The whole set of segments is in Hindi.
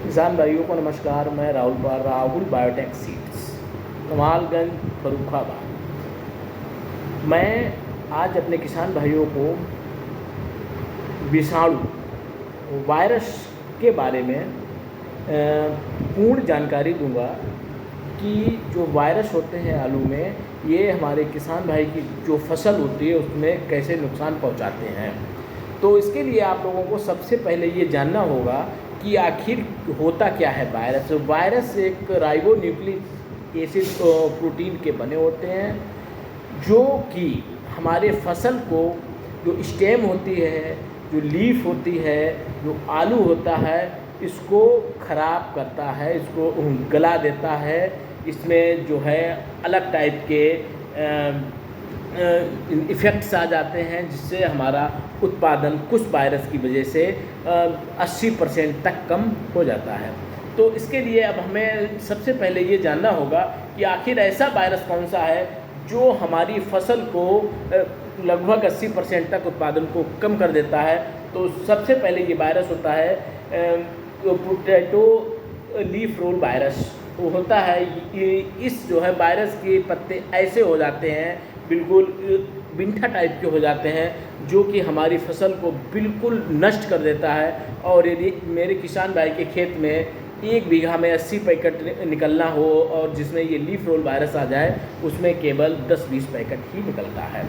किसान भाइयों को नमस्कार। मैं राहुल बायोटेक सीड्स, कमालगंज, फर्रुखाबाद। मैं आज अपने किसान भाइयों को विषाणु वायरस के बारे में पूर्ण जानकारी दूंगा कि जो वायरस होते हैं आलू में, ये हमारे किसान भाई की जो फसल होती है उसमें कैसे नुकसान पहुंचाते हैं। तो इसके लिए आप लोगों को सबसे पहले ये जानना होगा कि आखिर होता क्या है वायरस। वायरस एक राइबोन्यूक्लिक एसिड प्रोटीन के बने होते हैं, जो कि हमारे फसल को, जो स्टेम होती है, जो लीफ होती है, जो आलू होता है, इसको ख़राब करता है, इसको गला देता है। इसमें जो है अलग टाइप के इफ़ेक्ट्स आ जाते हैं, जिससे हमारा उत्पादन कुछ वायरस की वजह से 80% तक कम हो जाता है। तो इसके लिए अब हमें सबसे पहले ये जानना होगा कि आखिर ऐसा वायरस कौन सा है जो हमारी फसल को लगभग 80% तक उत्पादन को कम कर देता है। तो सबसे पहले ये वायरस होता है पोटैटो लीफ रोल वायरस। वो होता है, इस जो है वायरस के पत्ते ऐसे हो जाते हैं, बिल्कुल बिंठा टाइप के हो जाते हैं, जो कि हमारी फसल को बिल्कुल नष्ट कर देता है। और यदि मेरे किसान भाई के खेत में 1 बीघा में 80 पैकेट निकलना हो और जिसमें ये लीफ रोल वायरस आ जाए, उसमें केवल 10-20 पैकेट ही निकलता है।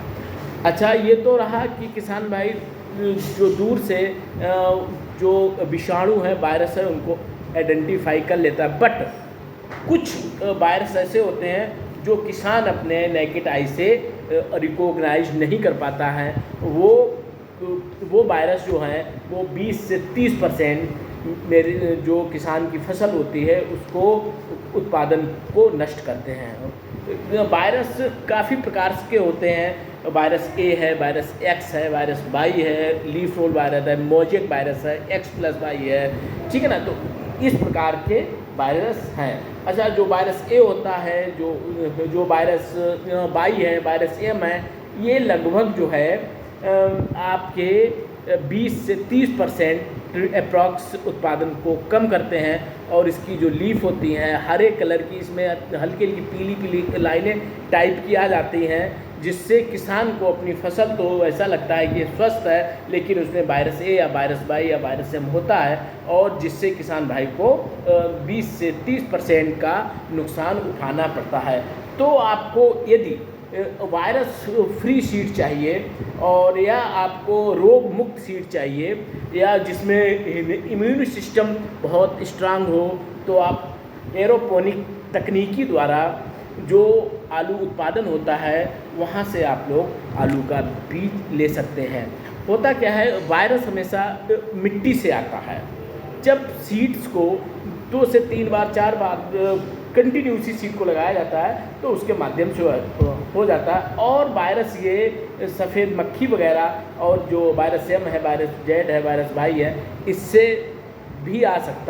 अच्छा, ये तो रहा कि किसान भाई जो दूर से जो विषाणु है, वायरस है, उनको आइडेंटिफाई कर लेता है। बट कुछ वायरस ऐसे होते हैं जो किसान अपने नेकेड आई से रिकॉग्नाइज नहीं कर पाता है। वो वायरस जो है वो 20 से 30% मेरे जो किसान की फसल होती है उसको उत्पादन को नष्ट करते हैं। वायरस काफ़ी प्रकार के होते हैं। वायरस ए है, वायरस एक्स है, वायरस वाई है, लीफ रोल वायरस है, मोजेक वायरस है, X+Y है, ठीक है ना। तो इस प्रकार के वायरस हैं। अच्छा, जो वायरस ए होता है, जो वायरस वाई है, वायरस एम है, ये लगभग जो है आपके 20 से 30% अप्रॉक्स उत्पादन को कम करते हैं। और इसकी जो लीफ होती हैं हरे कलर की, इसमें हल्की हल्की पीली पीली लाइनें टाइप की आ जाती हैं, जिससे किसान को अपनी फसल तो ऐसा लगता है कि स्वस्थ है, लेकिन उसमें वायरस ए या वायरस वाई या वायरस एम होता है, और जिससे किसान भाई को 20 से 30% का नुकसान उठाना पड़ता है। तो आपको यदि वायरस फ्री सीड चाहिए और या आपको रोग मुक्त सीड चाहिए, या जिसमें इम्यून सिस्टम बहुत स्ट्रांग हो, तो आप एरोपोनिक तकनीकी द्वारा जो आलू उत्पादन होता है वहाँ से आप लोग आलू का बीज ले सकते हैं। होता क्या है, वायरस हमेशा मिट्टी से आता है। जब सीड्स को 2 से 3 बार 4 बार कंटिन्यूसली सीड को लगाया जाता है, तो उसके माध्यम से हो जाता है। और वायरस ये सफ़ेद मक्खी वगैरह और जो वायरस एम है, वायरस जेड है, वायरस वाई है, इससे भी आ सकता है।